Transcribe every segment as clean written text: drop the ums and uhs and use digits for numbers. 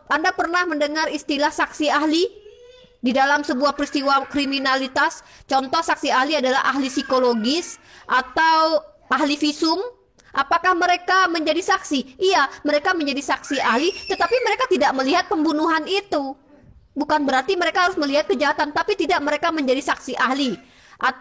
Anda pernah mendengar istilah saksi ahli di dalam sebuah peristiwa kriminalitas? Contoh saksi ahli adalah ahli psikologis atau ahli visum. Apakah mereka menjadi saksi? Iya, mereka menjadi saksi ahli, tetapi mereka tidak melihat pembunuhan itu. Bukan berarti mereka harus melihat kejahatan, tapi tidak mereka menjadi saksi ahli.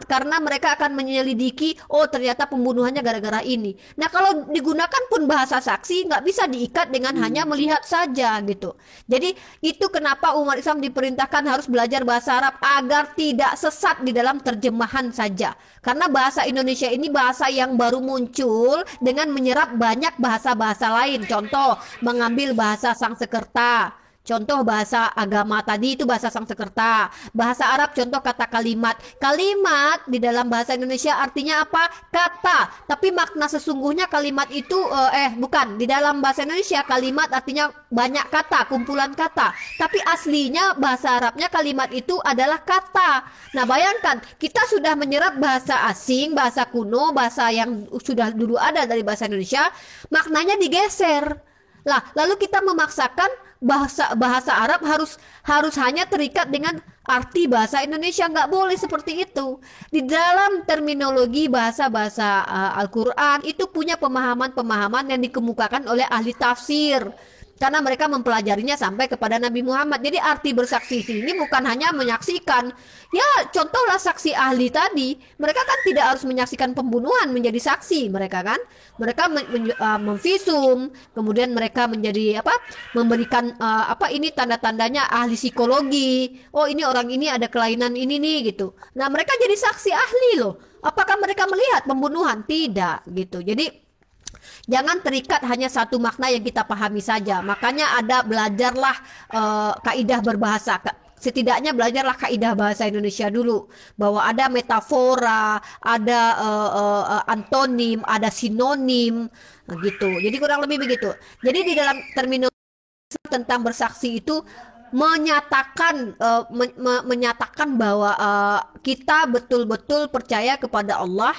Karena mereka akan menyelidiki, oh ternyata pembunuhannya gara-gara ini. Nah kalau digunakan pun bahasa saksi nggak bisa diikat dengan hanya melihat saja gitu. Jadi itu kenapa umat Islam diperintahkan harus belajar bahasa Arab agar tidak sesat di dalam terjemahan saja. Karena bahasa Indonesia ini bahasa yang baru muncul dengan menyerap banyak bahasa-bahasa lain. Contoh, mengambil bahasa Sanskerta. Contoh bahasa agama tadi itu bahasa Sanskerta. Bahasa Arab contoh kata kalimat. Kalimat di dalam bahasa Indonesia artinya apa? Kata. Tapi makna sesungguhnya kalimat itu bukan. Di dalam bahasa Indonesia kalimat artinya banyak kata, kumpulan kata. Tapi aslinya bahasa Arabnya kalimat itu adalah kata. Nah, bayangkan kita sudah menyerap bahasa asing, bahasa kuno, bahasa yang sudah dulu ada dari bahasa Indonesia, maknanya digeser. Lah, lalu kita memaksakan bahasa bahasa Arab harus hanya terikat dengan arti bahasa Indonesia, nggak boleh seperti itu. Di dalam terminologi bahasa-bahasa Al-Qur'an itu punya pemahaman-pemahaman yang dikemukakan oleh ahli tafsir. Karena mereka mempelajarinya sampai kepada Nabi Muhammad. Jadi arti bersaksi ini bukan hanya menyaksikan. Ya, contohlah saksi ahli tadi. Mereka kan tidak harus menyaksikan pembunuhan menjadi saksi, mereka kan. Mereka memvisum, kemudian mereka menjadi apa? Memberikan apa ini tanda-tandanya ahli psikologi. Oh, ini orang ini ada kelainan ini nih gitu. Nah, mereka jadi saksi ahli loh. Apakah mereka melihat pembunuhan? Tidak gitu. Jadi jangan terikat hanya satu makna yang kita pahami saja. Makanya ada belajarlah kaidah berbahasa. Setidaknya belajarlah kaidah bahasa Indonesia dulu, bahwa ada metafora, ada antonim, ada sinonim, nah, gitu. Jadi kurang lebih begitu. Jadi di dalam terminologi tentang bersaksi itu menyatakan menyatakan bahwa kita betul-betul percaya kepada Allah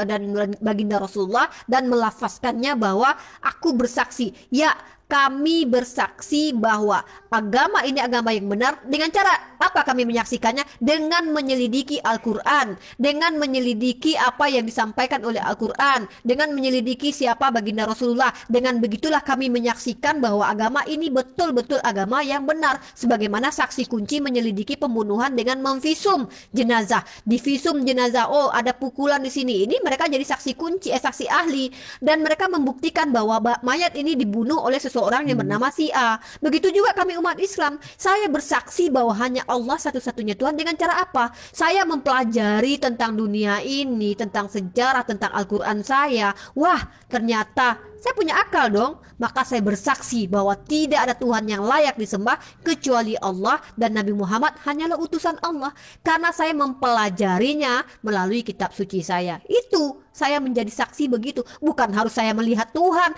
dan baginda Rasulullah dan melafazkannya bahwa aku bersaksi, ya kami bersaksi bahwa agama ini agama yang benar. Dengan cara apa kami menyaksikannya? Dengan menyelidiki Al-Quran, dengan menyelidiki apa yang disampaikan oleh Al-Quran, dengan menyelidiki siapa baginda Rasulullah. Dengan begitulah kami menyaksikan bahwa agama ini betul-betul agama yang benar. Sebagaimana saksi kunci menyelidiki pembunuhan dengan memvisum jenazah. Di visum jenazah, oh ada pukulan di sini. Ini mereka jadi saksi kunci, saksi ahli, dan mereka membuktikan bahwa mayat ini dibunuh oleh seseorang yang Hmm. bernama si A. Begitu juga kami umat Islam. Saya bersaksi bahwa hanya Allah satu-satunya Tuhan. Dengan cara apa? Saya mempelajari tentang dunia ini, tentang sejarah, tentang Al-Quran saya. Wah, ternyata saya punya akal dong. Maka saya bersaksi bahwa tidak ada Tuhan yang layak disembah kecuali Allah, dan Nabi Muhammad hanyalah utusan Allah. Karena saya mempelajarinya melalui kitab suci saya. Itu saya menjadi saksi begitu. Bukan harus saya melihat Tuhan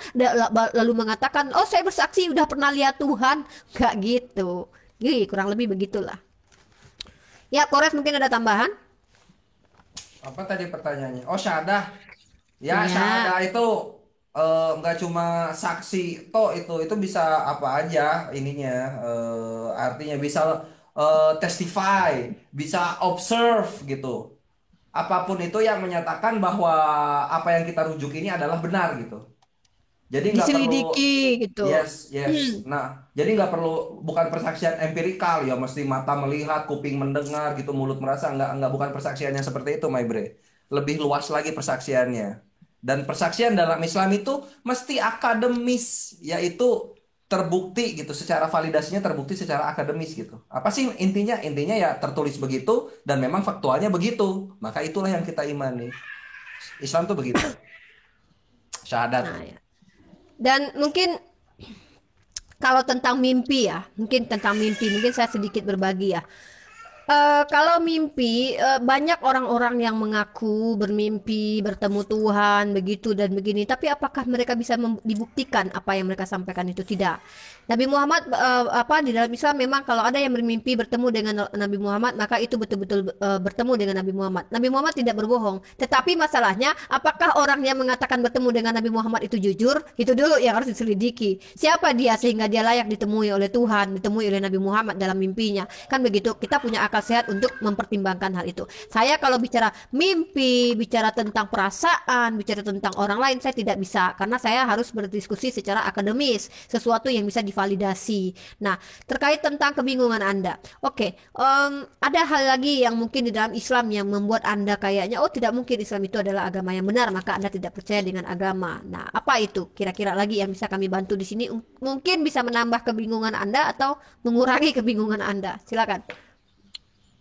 lalu mengatakan, oh saya bersaksi udah pernah lihat Tuhan. Gak gitu. Jadi kurang lebih begitulah. Ya, Kores mungkin ada tambahan? Apa tadi pertanyaannya? Oh, syahadah. Ya, Ya, syahadah itu nggak cuma saksi toh, itu bisa apa aja ininya, artinya bisa testify, bisa observe gitu. Apapun itu yang menyatakan bahwa apa yang kita rujuk ini adalah benar gitu. Jadi nggak perlu. diselidiki gitu. Yes, Hmm. yes. Nah, jadi nggak perlu, bukan persaksian empirikal ya, mesti mata melihat, kuping mendengar gitu, mulut merasa, nggak, bukan persaksian yang seperti itu, my bre. Lebih luas lagi persaksiannya. Dan persaksian dalam Islam itu mesti akademis, yaitu terbukti gitu, secara validasinya terbukti secara akademis gitu. Apa sih intinya? Intinya ya tertulis begitu dan memang faktualnya begitu. Maka itulah yang kita imani. Islam tuh begitu. Syahadat. Nah, ya. Dan mungkin kalau tentang mimpi ya, mungkin tentang mimpi, mungkin saya sedikit berbagi ya. Kalau mimpi, banyak orang-orang yang mengaku bermimpi bertemu Tuhan begitu dan begini, tapi apakah mereka bisa dibuktikan apa yang mereka sampaikan itu? Tidak. Nabi Muhammad di dalam Islam memang kalau ada yang bermimpi bertemu dengan Nabi Muhammad, maka itu betul-betul bertemu dengan Nabi Muhammad. Nabi Muhammad tidak berbohong. Tetapi masalahnya, apakah orang yang mengatakan bertemu dengan Nabi Muhammad itu jujur? Itu dulu yang harus diselidiki. Siapa dia sehingga dia layak ditemui oleh Tuhan, ditemui oleh Nabi Muhammad dalam mimpinya? Kan begitu. Kita punya akal sehat untuk mempertimbangkan hal itu. Saya kalau bicara mimpi, bicara tentang perasaan, bicara tentang orang lain, saya tidak bisa karena saya harus berdiskusi secara akademis, sesuatu yang bisa divalidasi. Nah, terkait tentang kebingungan Anda. Oke, ada hal lagi yang mungkin di dalam Islam yang membuat Anda kayaknya tidak mungkin Islam itu adalah agama yang benar, maka Anda tidak percaya dengan agama. Nah, apa itu? Kira-kira lagi yang bisa kami bantu di sini mungkin bisa menambah kebingungan Anda atau mengurangi kebingungan Anda. Silakan.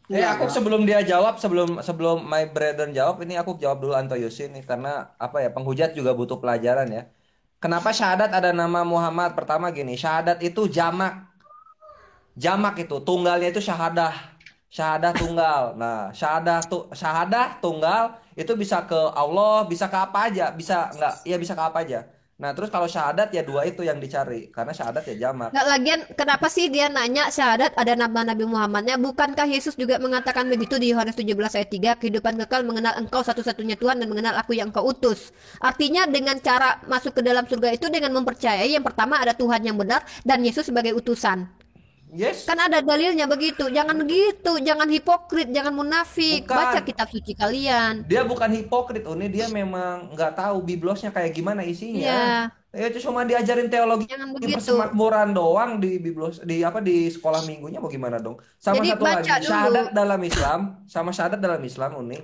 Aku sebelum dia jawab, sebelum sebelum my brother jawab, ini aku jawab dulu Anto Yusin nih karena apa ya, penghujat juga butuh pelajaran ya. Kenapa syahadat ada nama Muhammad? Pertama gini, syahadat itu jamak. Jamak itu tunggalnya itu syahadah. Syahadah tunggal. Nah, syahadah tunggal itu bisa ke Allah, bisa ke apa aja, bisa enggak? Ya bisa ke apa aja. Nah, terus kalau syahadat ya dua itu yang dicari karena syahadat ya jamak. Nggak, lagian kenapa sih dia nanya syahadat ada nama Nabi Muhammadnya? Bukankah Yesus juga mengatakan begitu di Yohanes 17 ayat 3, kehidupan kekal mengenal engkau satu-satunya Tuhan dan mengenal aku yang engkau utus. Artinya dengan cara masuk ke dalam surga itu dengan mempercayai yang pertama ada Tuhan yang benar dan Yesus sebagai utusan. Yes. Kan ada dalilnya begitu. Jangan begitu, jangan hipokrit, jangan munafik. Baca Bukan. kitab suci kalian. Dia bukan hipokrit, Uni. Dia memang nggak tahu biblosnya kayak gimana isinya. Iya, Ya itu cuma diajarin teologi jangan begitu. persemakmuran doang di biblos di apa di sekolah minggunya mau gimana dong. Sama Jadi satu lagi baca dulu. syahadat dalam Islam, sama syahadat dalam Islam Uni.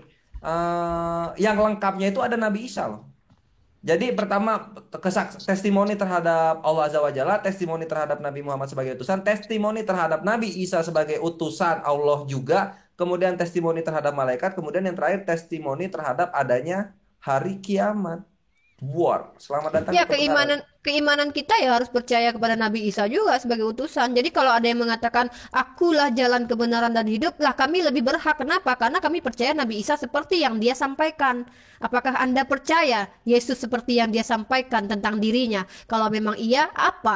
Yang lengkapnya itu ada Nabi Isa loh. Jadi pertama testimoni terhadap Allah Azza wa Jalla, testimoni terhadap Nabi Muhammad sebagai utusan, testimoni terhadap Nabi Isa sebagai utusan Allah juga, kemudian testimoni terhadap malaikat, kemudian yang terakhir testimoni terhadap adanya hari kiamat. War, selamat datang Ya, ke kebenaran. keimanan kita ya harus percaya kepada Nabi Isa juga sebagai utusan. Jadi kalau ada yang mengatakan akulah jalan kebenaran dan hidup, lah kami lebih berhak. Kenapa? Karena kami percaya Nabi Isa seperti yang dia sampaikan. Apakah Anda percaya Yesus seperti yang dia sampaikan tentang dirinya? Kalau memang iya,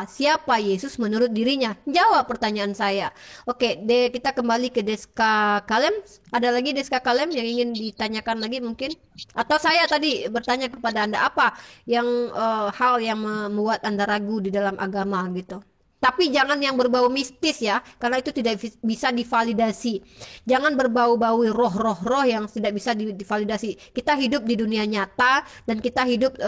siapa Yesus menurut dirinya? Jawab pertanyaan saya. Oke, kita kembali ke Deska Kalem. Ada lagi Deska Kalem yang ingin ditanyakan lagi mungkin? Atau saya tadi bertanya kepada Anda apa yang hal yang membuat Anda ragu di dalam agama gitu. Tapi jangan yang berbau mistis ya, karena itu tidak bisa divalidasi. Jangan berbau-bau roh-roh yang tidak bisa divalidasi. Kita hidup di dunia nyata dan kita hidup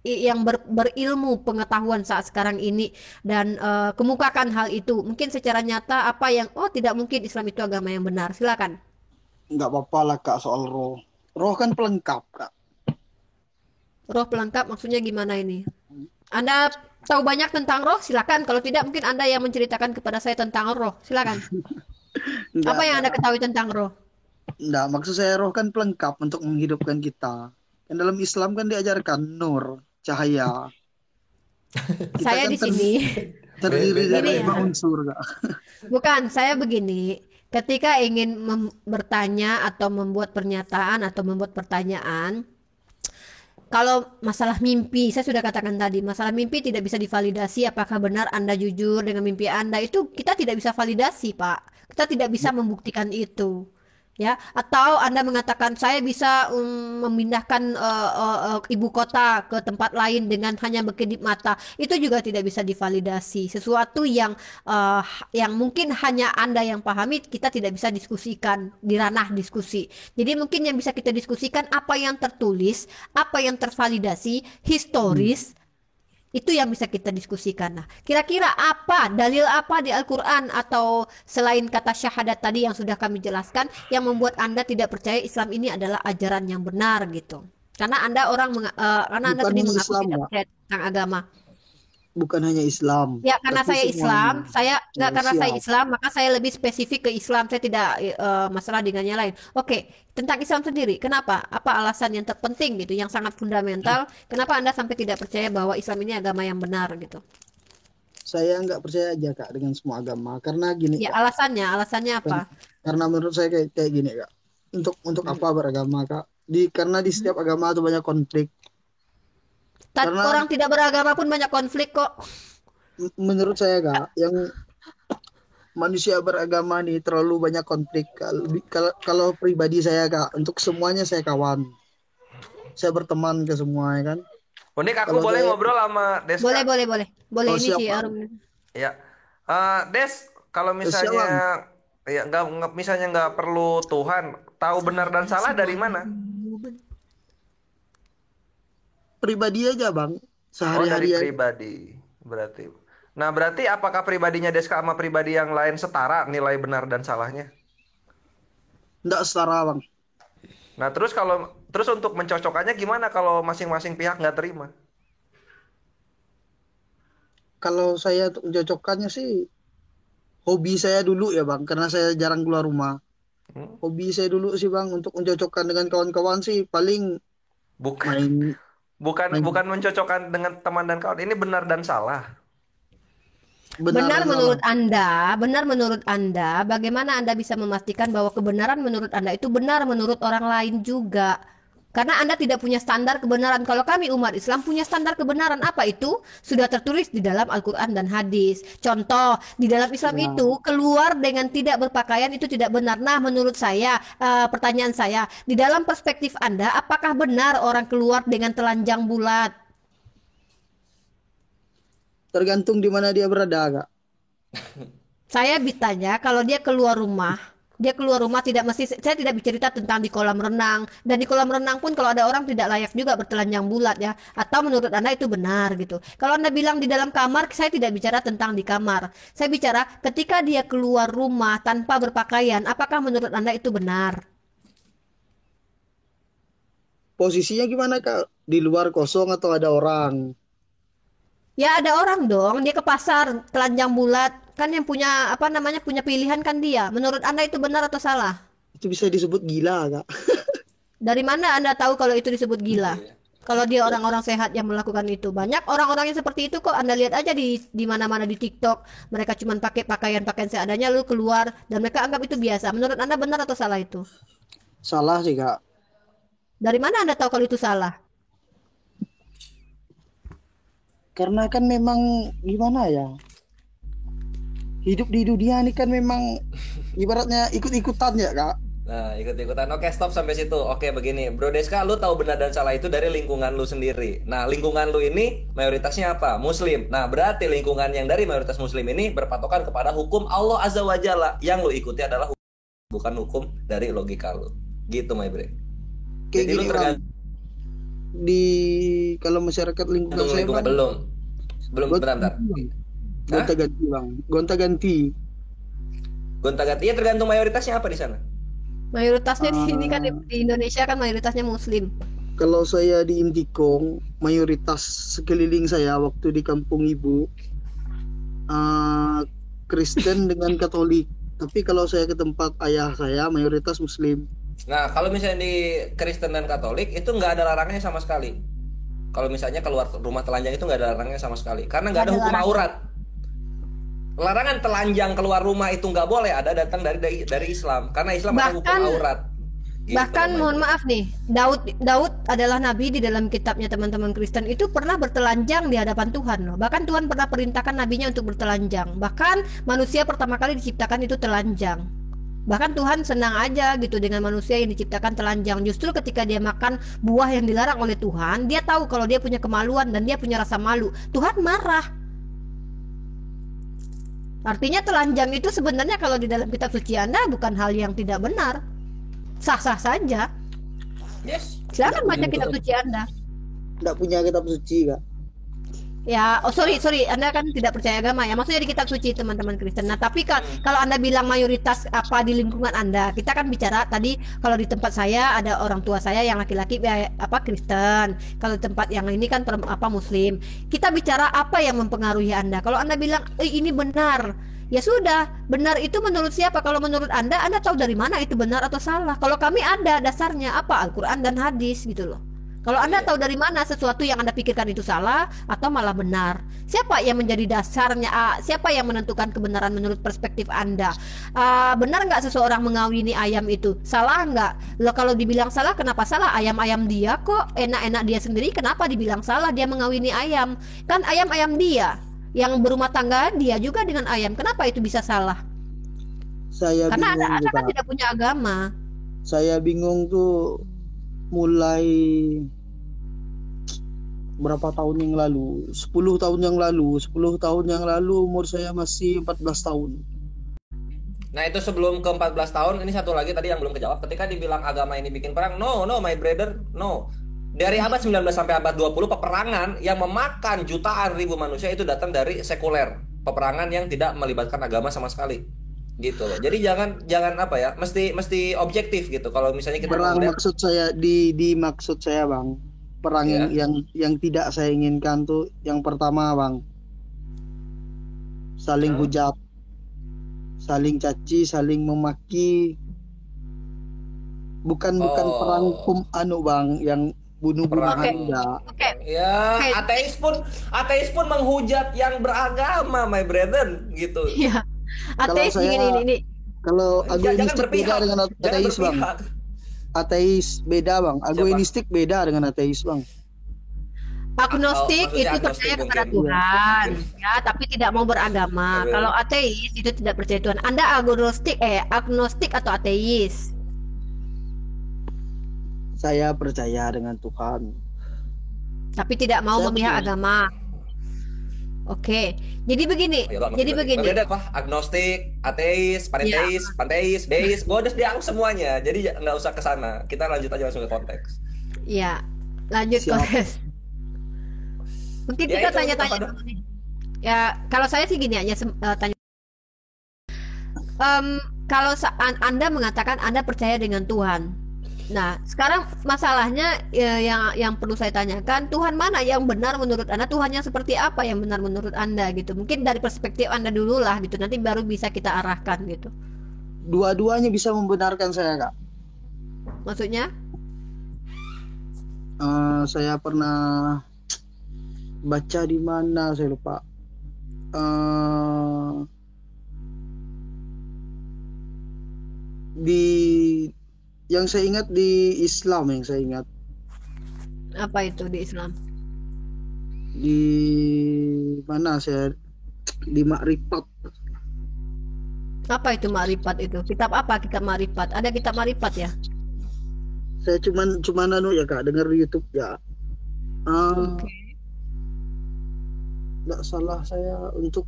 yang berilmu pengetahuan saat sekarang ini dan kemukakan hal itu. Mungkin secara nyata apa yang tidak mungkin Islam itu agama yang benar. Silakan. Nggak apa-apa lah Kak soal roh. Roh kan pelengkap Kak. Roh pelengkap maksudnya gimana ini? Anda tahu banyak tentang roh? Silakan. Kalau tidak mungkin Anda yang menceritakan kepada saya tentang roh. Silakan. Nggak, Apa yang Anda nggak, ketahui tentang roh? nggak. Maksud saya roh kan pelengkap untuk menghidupkan kita. Kan dalam Islam kan diajarkan nur, cahaya. Kita Saya kan di sini. terdiri Beda, dari Gini ya. 5 unsur Kak. Bukan, saya begini. Ketika ingin bertanya atau membuat pernyataan atau membuat pertanyaan, kalau masalah mimpi, saya sudah katakan tadi, masalah mimpi tidak bisa divalidasi apakah benar Anda jujur dengan mimpi Anda. Itu kita tidak bisa validasi, Pak. Kita tidak bisa membuktikan itu. Ya, atau Anda mengatakan saya bisa memindahkan ibu kota ke tempat lain dengan hanya berkedip mata. Itu juga tidak bisa divalidasi. Sesuatu yang mungkin hanya Anda yang pahami, kita tidak bisa diskusikan di ranah diskusi. Jadi mungkin yang bisa kita diskusikan apa yang tertulis, apa yang tervalidasi, historis. Itu yang bisa kita diskusikan. Nah, kira-kira dalil apa di Al-Quran atau selain kata syahadat tadi yang sudah kami jelaskan yang membuat Anda tidak percaya Islam ini adalah ajaran yang benar gitu? Karena Anda karena Anda Bukan tadi hanya mengaku Islam tidak Kak. percaya tentang agama. Bukan hanya Islam, Ya, karena tapi saya Islam, semuanya. karena saya Siap. Islam, maka saya lebih spesifik ke Islam. Saya tidak masalah dengan yang lain. Oke, tentang Islam sendiri, kenapa? Apa alasan yang terpenting gitu, yang sangat fundamental? Kenapa Anda sampai tidak percaya bahwa Islam ini agama yang benar gitu? saya nggak percaya aja Kak dengan semua agama karena gini Ya Kak. alasannya apa? Karena menurut saya kayak gini Kak. Untuk apa beragama Kak? Karena di setiap agama itu banyak konflik. Karena Orang tidak beragama pun banyak konflik kok. menurut saya Kak, yang manusia beragama nih terlalu banyak konflik. Kalau pribadi saya Kak, untuk semuanya saya kawan. Saya berteman ke semua ya kan. Unik, aku Kalau boleh saya ngobrol sama Deska? Boleh. Boleh oh ini sih siapa? Arum. Ya. Des, kalau misalnya Siapa? ya misalnya nggak perlu Tuhan, tahu benar dan salah dari mana? Pribadi aja Bang. Oh, dari Sehari-hari aja. pribadi berarti. Nah, berarti apakah pribadinya Deska sama pribadi yang lain setara nilai benar dan salahnya? Nggak setara Bang. Nah, terus untuk mencocokkannya gimana kalau masing-masing pihak nggak terima? Kalau saya untuk mencocokkannya sih hobi saya dulu ya Bang. Karena saya jarang keluar rumah. Hmm? Hobi saya dulu sih Bang untuk mencocokkan dengan kawan-kawan sih paling Bukan, main bukan, main bukan mencocokkan dengan teman dan kawan. Ini benar dan salah. benar dan salah. Benar menurut Anda, bagaimana Anda bisa memastikan bahwa kebenaran menurut Anda itu benar menurut orang lain juga? Karena Anda tidak punya standar kebenaran. Kalau kami umat Islam punya standar kebenaran. Apa itu? Sudah tertulis di dalam Al-Quran dan hadis. Contoh, di dalam Islam Ya, itu keluar dengan tidak berpakaian itu tidak benar. Nah, menurut saya, pertanyaan saya, di dalam perspektif Anda, apakah benar orang keluar dengan telanjang bulat? tergantung di mana dia berada Kak. Saya bertanya, kalau dia keluar rumah tidak mesti, saya tidak bercerita tentang di kolam renang, dan di kolam renang pun kalau ada orang tidak layak juga bertelanjang bulat ya, atau menurut Anda itu benar gitu. Kalau Anda bilang di dalam kamar, saya tidak bicara tentang di kamar, saya bicara ketika dia keluar rumah tanpa berpakaian, apakah menurut Anda itu benar? Posisinya gimana Kak? Di luar kosong atau ada orang? Ya ada orang dong, dia ke pasar telanjang bulat, kan yang punya apa namanya punya pilihan kan dia. Menurut Anda itu benar atau salah? Itu bisa disebut gila Kak. Dari mana Anda tahu kalau itu disebut gila? Kalau dia orang-orang sehat yang melakukan itu. Banyak orang-orang yang seperti itu kok. Anda lihat aja di mana-mana di TikTok. Mereka cuma pakai pakaian-pakaian seadanya lalu keluar dan mereka anggap itu biasa. Menurut Anda benar atau salah itu? Salah sih Kak. Dari mana Anda tahu kalau itu salah? Karena kan memang gimana ya? Hidup di dunia ini kan memang ibaratnya ikut-ikutan ya Kak. Nah, ikut-ikutan. Oke, stop sampai situ. Oke, begini. Bro Deska, lu tahu benar dan salah itu dari lingkungan lu sendiri. Nah, lingkungan lu ini mayoritasnya apa? Muslim. Nah, berarti lingkungan yang dari mayoritas Muslim ini berpatokan kepada hukum Allah Azza wa Jalla. Yang lu ikuti adalah bukan hukum dari logika lu. Gitu, my bre. Kayak Jadi lu gini Bang. tergantung Di kalau masyarakat lingkungan saya lingkungan. Bang, Belum, bentar. Hah? gonta-ganti Bang. Gonta-ganti. Gonta-ganti. Ya tergantung mayoritasnya apa di sana. Mayoritasnya di sini kan Ah, di Indonesia kan mayoritasnya Muslim. kalau saya di Intikong, mayoritas sekeliling saya waktu di kampung ibu ah, Kristen dengan Katolik. Tapi kalau saya ke tempat ayah saya, mayoritas Muslim. Nah, kalau misalnya di Kristen dan Katolik itu nggak ada larangannya sama sekali. Kalau misalnya keluar rumah telanjang itu nggak ada larangannya sama sekali. Karena nggak Nggak ada ada hukum larangan. aurat. Larangan telanjang keluar rumah itu nggak boleh ada datang dari Islam. Karena Islam ada hukum Bahkan aurat. Gitu, Bahkan my mohon bro. maaf nih, Daud adalah nabi di dalam kitabnya teman-teman Kristen itu pernah bertelanjang di hadapan Tuhan loh. Bahkan Tuhan pernah perintahkan nabinya untuk bertelanjang. Bahkan manusia pertama kali diciptakan itu telanjang. Bahkan Tuhan senang aja gitu dengan manusia yang diciptakan telanjang. Justru ketika dia makan buah yang dilarang oleh Tuhan, dia tahu kalau dia punya kemaluan dan dia punya rasa malu. Tuhan marah. Artinya telanjang itu sebenarnya kalau di dalam kitab suci Anda bukan hal yang tidak benar. Sah-sah saja. Yes. Silakan baca Nggak kitab suci Anda. punya kitab suci Kak. Ya, oh sorry, Anda kan tidak percaya agama ya. Maksudnya di kitab suci teman-teman Kristen. Nah, tapi kalau Anda bilang mayoritas apa di lingkungan Anda, kita kan bicara tadi kalau di tempat saya ada orang tua saya yang laki-laki apa Kristen. Kalau di tempat yang ini kan apa Muslim. Kita bicara apa yang mempengaruhi Anda. Kalau Anda bilang, ini benar. Ya sudah, benar itu menurut siapa? Kalau menurut Anda tahu dari mana itu benar atau salah? Kalau kami ada dasarnya apa? Al-Quran dan hadis gitu loh. Kalau Anda Iya. tahu dari mana sesuatu yang Anda pikirkan itu salah atau malah benar? Siapa yang menjadi dasarnya? Siapa yang menentukan kebenaran menurut perspektif Anda? Benar nggak seseorang mengawini ayam itu? Salah nggak? Loh, kalau dibilang salah, kenapa salah? Ayam-ayam dia kok, enak-enak dia sendiri, kenapa dibilang salah? Dia mengawini ayam. Kan ayam-ayam dia. Yang berumah tangga dia juga dengan ayam. Kenapa itu bisa salah? Saya Karena bingung Anda kan juga. tidak punya agama. Saya bingung tuh mulai berapa tahun yang lalu? 10 tahun yang lalu. 10 tahun yang lalu umur saya masih 14 tahun. Nah itu sebelum ke 14 tahun, ini satu lagi tadi yang belum kejawab. Ketika dibilang agama ini bikin perang, no, no my brother, no. Dari abad 19 sampai abad 20 peperangan yang memakan jutaan ribu manusia itu datang dari sekuler. Peperangan yang tidak melibatkan agama sama sekali. Gitu loh. Jadi jangan apa ya, mesti objektif gitu. Kalau misalnya kita Perang melihat, maksud saya di maksud saya Bang. Perang ya, yang tidak saya inginkan tuh yang pertama Bang. Saling hujat, saling caci, saling memaki. Bukan perang Bang yang bunuh-bunuhan Perang. enggak. Oke. Ya, Oke. ateis pun menghujat yang beragama, my brother, gitu. Ya. Kalau Ateis saya ini. kalau Jangan agoistik beda berpihak, dengan jangan ateis Bang. berpihak. Ateis beda Bang. Agoistik beda dengan ateis Bang. Agnostik maksudnya itu agnostik percaya kepada mungkin. Tuhan, ya, tapi tidak mau beragama. Oke. Kalau ateis itu tidak percaya Tuhan. Anda agnostik atau ateis? Saya percaya dengan Tuhan. Tapi tidak mau Saya memihak percaya. agama. Oke, jadi begini, Oh, iyalah, jadi maksudnya begini. berbeda apa? Agnostik, ateis, panteis, deis, gue udah diangkat semuanya. Jadi nggak usah ke sana. Kita lanjut aja langsung ke konteks. Ya, lanjut Siap. Kores. Mungkin Ya, kita itu tanya-tanya apa dulu nih. Ya, kalau saya sih gini aja tanya. Kalau Anda mengatakan Anda percaya dengan Tuhan. Nah, sekarang masalahnya yang perlu saya tanyakan, Tuhan mana yang benar menurut Anda? Tuhan yang seperti apa yang benar menurut Anda gitu? Mungkin dari perspektif Anda dulu lah gitu. Nanti baru bisa kita arahkan gitu. Dua-duanya bisa membenarkan saya Kak. Maksudnya? Saya pernah baca di mana saya lupa. Di yang saya ingat di Islam yang saya ingat Apa itu di Islam? di mana saya di Makrifat. Apa itu Makrifat itu? Kitab apa kitab Makrifat? Ada kitab Makrifat ya? Saya cuman ya Kak dengar di YouTube ya. Oke. Nggak salah saya untuk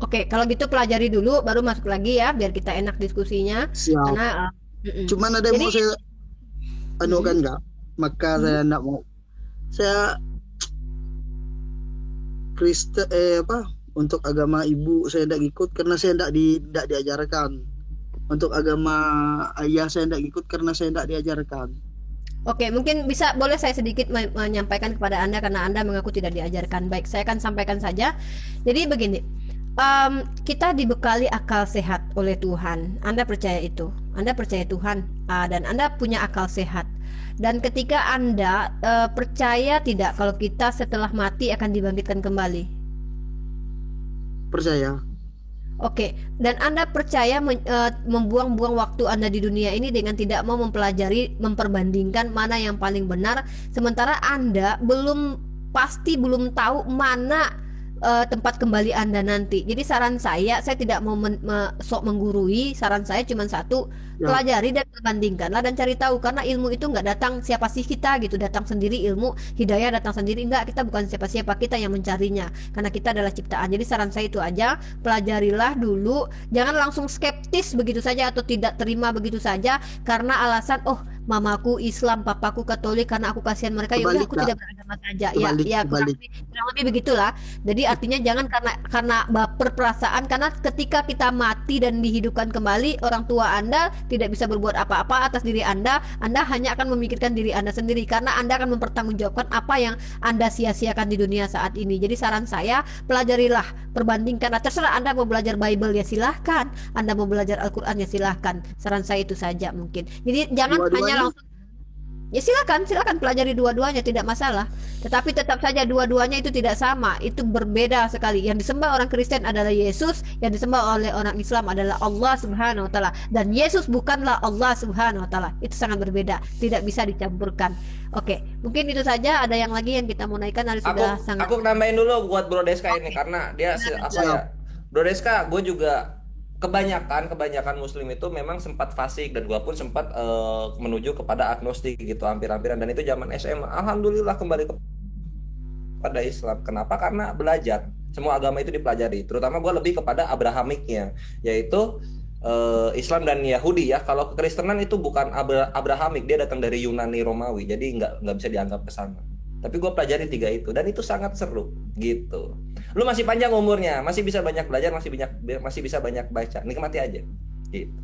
Oke, kalau gitu pelajari dulu baru masuk lagi ya biar kita enak diskusinya. siap. Karena Cuman ada yang mau Jadi- saya kan Kak. Maka saya enggak mau. Saya Kristen untuk agama ibu saya enggak ikut karena saya enggak diajarkan. Untuk agama ayah saya enggak ikut karena saya enggak diajarkan. Oke, mungkin boleh saya sedikit menyampaikan kepada Anda karena Anda mengaku tidak diajarkan. Baik, saya akan sampaikan saja. Jadi begini, kita dibekali akal sehat oleh Tuhan. Anda percaya itu? Anda percaya Tuhan dan Anda punya akal sehat. Dan ketika Anda percaya tidak kalau kita setelah mati akan dibangkitkan kembali? Percaya. Oke, dan Anda percaya membuang-buang waktu Anda di dunia ini dengan tidak mau mempelajari, memperbandingkan mana yang paling benar, sementara Anda pasti belum tahu mana tempat kembali Anda nanti. Jadi saran saya tidak mau sok menggurui, saran saya cuma satu, Ya. pelajari dan perbandingkanlah dan cari tahu, karena ilmu itu nggak datang siapa sih kita gitu, datang sendiri. Ilmu hidayah datang sendiri, enggak, kita bukan siapa-siapa, kita yang mencarinya karena kita adalah ciptaan. Jadi saran saya itu aja, pelajarilah dulu, jangan langsung skeptis begitu saja atau tidak terima begitu saja karena alasan mamaku Islam, papaku Katolik, karena aku kasihan mereka, ya udah aku Kebalik, tidak beragama saja. Kebalik, Ya kebalik. kurang lebih begitulah. Jadi artinya jangan karena baper perasaan, karena ketika kita mati dan dihidupkan kembali, orang tua Anda tidak bisa berbuat apa-apa atas diri Anda. Anda hanya akan memikirkan diri Anda sendiri karena Anda akan mempertanggungjawabkan apa yang Anda sia-siakan di dunia saat ini. Jadi saran saya, pelajarilah, perbandingkan. Terserah Anda mau belajar Bible ya silahkan, Anda mau belajar Al-Quran ya silahkan. Saran saya itu saja mungkin. Jadi jangan Dua-duanya- hanya langsung Ya silakan pelajari dua-duanya, tidak masalah. Tetapi tetap saja dua-duanya itu tidak sama, itu berbeda sekali. Yang disembah orang Kristen adalah Yesus, yang disembah oleh orang Islam adalah Allah Subhanahu wa taala. Dan Yesus bukanlah Allah Subhanahu wa taala. Itu sangat berbeda, tidak bisa dicampurkan. Oke, mungkin itu saja. Ada yang lagi yang kita mau naikkan? Hari sudah sangat. Aku nambahin dulu buat Bro Deska ini karena dia apa ya? Bro Deska, gue juga kebanyakan muslim itu memang sempat fasik dan gua pun sempat menuju kepada agnostik gitu hampir-hampiran, dan itu zaman SMA. Alhamdulillah kembali kepada Islam. Kenapa? Karena belajar. Semua agama itu dipelajari. Terutama gua lebih kepada Abrahamiknya, yaitu Islam dan Yahudi ya. Kalau kekristenan itu bukan Abrahamik, dia datang dari Yunani Romawi. Jadi nggak bisa dianggap ke sana. Tapi gue pelajari 3 itu dan itu sangat seru gitu. Lu masih panjang umurnya, masih bisa banyak belajar, masih bisa banyak baca. Nikmati aja. Gitu.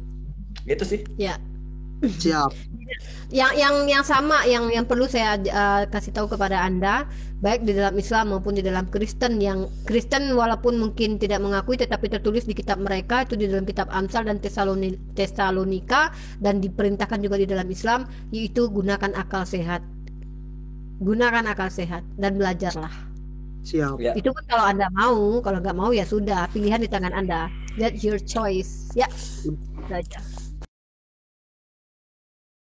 Gitu sih. Ya. Siap. Yang sama yang perlu saya kasih tahu kepada Anda, baik di dalam Islam maupun di dalam Kristen. Yang Kristen walaupun mungkin tidak mengakui, tetapi tertulis di kitab mereka itu di dalam kitab Amsal dan Tesalonika, dan diperintahkan juga di dalam Islam, yaitu gunakan akal sehat. Gunakan akal sehat dan belajarlah. Siap. Ya. Itu pun kalau Anda mau, kalau nggak mau ya sudah, pilihan di tangan Anda. That's your choice. Ya, belajar.